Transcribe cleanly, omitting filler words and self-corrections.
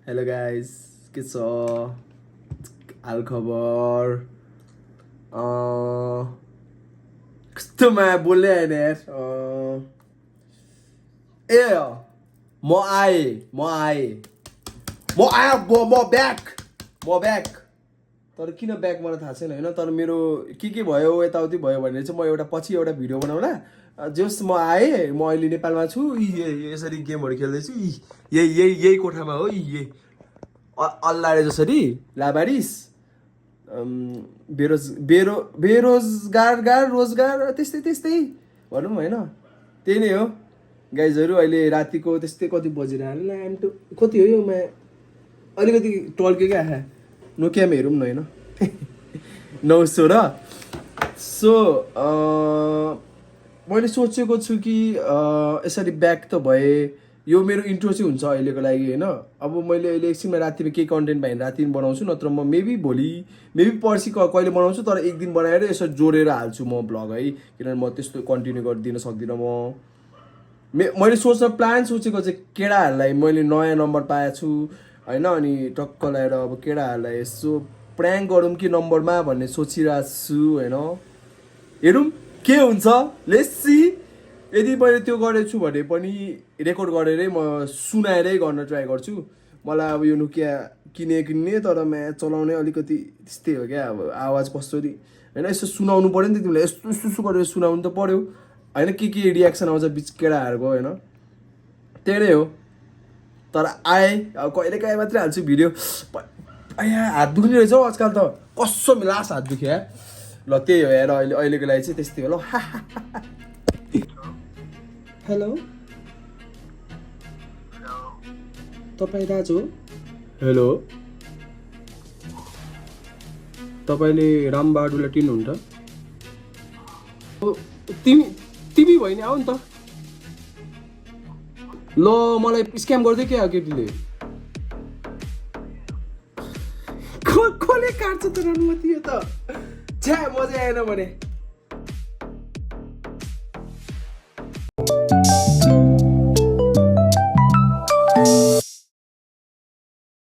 Hello guys, के छ हाल खबर? कस्तो माया बोल्दै आएन यार। ए म आएँ ब्याक। तर किन ब्याक मलाई थाहा छैन होइन। तर मेरो के भयो यताउति भयो भने चाहिँ म एउटा पछि एउटा भिडियो बनाउला। जस म आएँ, म अहिले नेपालमा छु। यसरी गेमहरू खेल्दैछु। यही कोठामा हो। अल्लाडे जसरी लाबारिस बेरोजगार रोजगार त्यस्तै भनौँ होइन। त्यही नै हो गाइजहरू। अहिले रातिको त्यस्तै कति बजेर आयो कति हो यो अलिकति टल्क्यो क्या आँखा। नोकियामा हेरौँ न होइन। 9:16। सो मैले सोचेको छु कि यसरी ब्याक त भए यो मेरो इन्ट्रो चाहिँ हुन्छ अहिलेको लागि होइन। अब मैले अहिले एकछिनमा रातिमा केही कन्टेन्ट पाएँ राति बनाउँछु, नत्र म मेबी भोलि मेबी पर्सि कहिले बनाउँछु। तर एक दिन बनाएर यसो जोडेर हाल्छु म भ्लग है, किनभने म त्यस्तो कन्टिन्यू गरिदिन सक्दिनँ। मैले प्लान सोचेको चाहिँ केटाहरूलाई मैले नयाँ नम्बर पाएको छु होइन। अनि टक्क लगाएर अब केटाहरूलाई यसो प्र्याङ्क गरौँ कि नम्बरमा भन्ने सोचिरहेको छु होइन। हेरौँ के हुन्छ, लेट्स सी। यदि मैले त्यो गरेछु भने पनि रेकर्ड गरेरै म सुनाएरै गर्न ट्राई गर्छु। मलाई अब यो नोकिया किन्ने तर म्याच चलाउने अलिकति त्यस्तै हो क्या। अब आवाज कसरी होइन, यसो सुनाउनु पऱ्यो नि त तिमीलाई। यस्तो गरेर सुनाउनु त पऱ्यो होइन। के रियाक्सन आउँछ बिच केटाहरूको होइन, त्यही नै हो। तर अब कहिलेकाहीँ मात्रै हाल्छु भिडियो। हात दुख्ने रहेछ हौ आजकल त, कसो लास हात दुख्यो। ल त्यही हो यार, अहिलेको लागि चाहिँ त्यस्तै हो। ल हेलो, तपाईँ दाजु? हेलो, तपाईँले रामबहादुरलाई चिन्नुहुन्छ? तिमी भयो नि, आऊ नि त। ल मलाई स्क्याम गर्दै के आयो केटीले। कसले काट्छ त अनुमति? यो त छ्या मजा आएन भने।